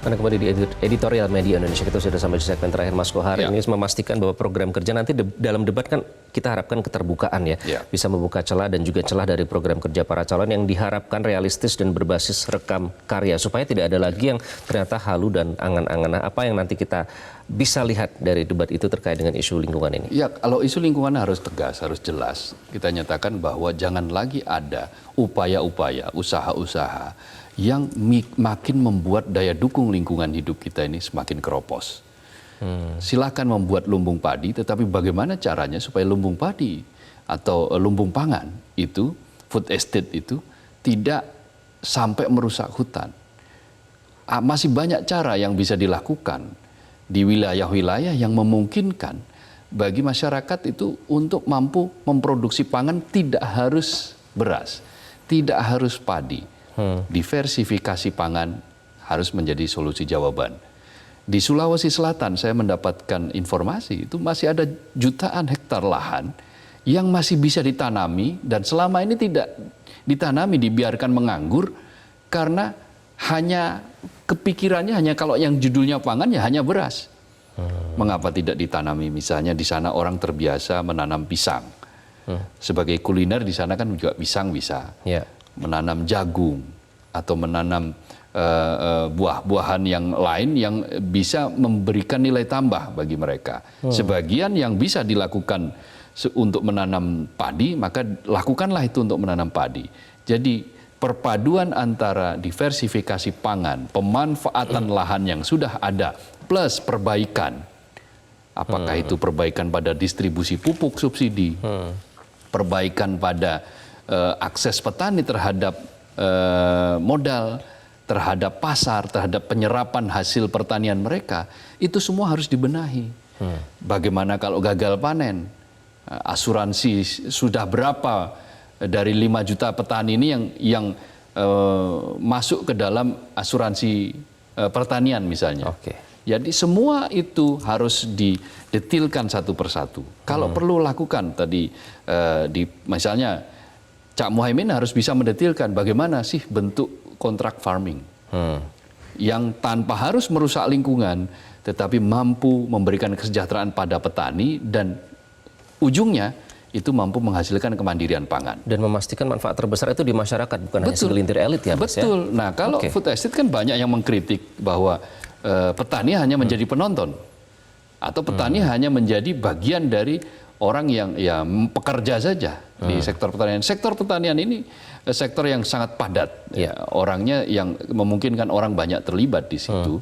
Anda kembali di Editorial Media Indonesia. Kita sudah sampai di segmen terakhir, Mas Kohar. Ya. Ini memastikan bahwa program kerja nanti dalam debat kan kita harapkan keterbukaan ya. Bisa membuka celah dan juga celah dari program kerja para calon yang diharapkan realistis dan berbasis rekam karya. Supaya tidak ada lagi yang ternyata halu dan angan-angan. Nah, apa yang nanti kita bisa lihat dari debat itu terkait dengan isu lingkungan ini? Ya, kalau isu lingkungan harus tegas, harus jelas. Kita nyatakan bahwa jangan lagi ada upaya-upaya, usaha-usaha yang makin membuat daya dukung lingkungan hidup kita ini semakin keropos. Silakan membuat lumbung padi, tetapi bagaimana caranya supaya lumbung padi atau lumbung pangan itu, food estate itu, tidak sampai merusak hutan. Masih banyak cara yang bisa dilakukan di wilayah-wilayah yang memungkinkan bagi masyarakat itu untuk mampu memproduksi pangan, tidak harus beras, tidak harus padi. Diversifikasi pangan harus menjadi solusi jawaban. Di Sulawesi Selatan saya mendapatkan informasi itu masih ada jutaan hektar lahan yang masih bisa ditanami dan selama ini tidak ditanami, dibiarkan menganggur karena hanya kepikirannya hanya kalau yang judulnya pangan ya hanya beras. Mengapa tidak ditanami? Misalnya di sana orang terbiasa menanam pisang. Sebagai kuliner di sana kan juga pisang bisa. Menanam jagung atau menanam buah-buahan yang lain yang bisa memberikan nilai tambah bagi mereka. Sebagian yang bisa dilakukan untuk menanam padi, maka lakukanlah itu untuk menanam padi. Jadi perpaduan antara diversifikasi pangan, pemanfaatan lahan yang sudah ada, plus perbaikan. Apakah itu perbaikan pada distribusi pupuk subsidi, perbaikan pada akses petani terhadap modal, terhadap pasar, terhadap penyerapan hasil pertanian mereka, itu semua harus dibenahi. Bagaimana kalau gagal panen? Asuransi sudah berapa dari 5 juta petani ini yang masuk ke dalam asuransi pertanian misalnya. Jadi semua itu harus didetilkan satu persatu. Kalau perlu lakukan tadi misalnya Cak Muhaimin harus bisa mendetilkan bagaimana sih bentuk kontrak farming yang tanpa harus merusak lingkungan, tetapi mampu memberikan kesejahteraan pada petani dan ujungnya itu mampu menghasilkan kemandirian pangan. Dan memastikan manfaat terbesar itu di masyarakat, bukan hanya segelintir elit ya, Mas? Betul. Nah, kalau food estate kan banyak yang mengkritik bahwa petani hanya menjadi penonton atau petani hanya menjadi bagian dari orang yang ya pekerja saja di sektor pertanian. Sektor pertanian ini sektor yang sangat padat, orangnya yang memungkinkan orang banyak terlibat di situ,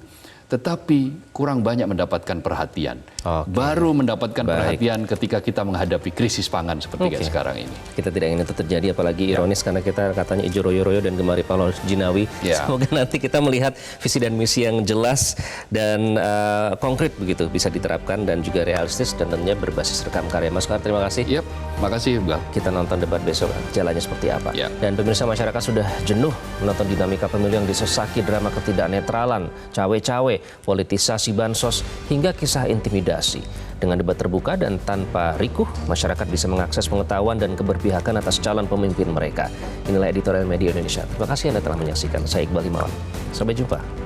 tetapi kurang banyak mendapatkan perhatian. Baru mendapatkan perhatian ketika kita menghadapi krisis pangan seperti sekarang ini. Kita tidak ingin itu terjadi, apalagi ironis karena kita katanya ijo royo-royo dan gemari Paulus Jinawi. Semoga nanti kita melihat visi dan misi yang jelas dan konkret begitu, bisa diterapkan dan juga realistis dan tentunya berbasis rekam karya. Mas Kohar, terima kasih. Makasih, Bang. Kita nonton debat besok jalannya seperti apa. Dan pemirsa, masyarakat sudah jenuh menonton dinamika pemilu yang disesaki drama ketidaknetralan, cawe-cawe, politisasi bansos, hingga kisah intimidasi. Dengan debat terbuka dan tanpa rikuh, masyarakat bisa mengakses pengetahuan dan keberpihakan atas calon pemimpin mereka. Inilah Editorial Media Indonesia. Terima kasih Anda telah menyaksikan. Saya Iqbal Himawan. Sampai jumpa.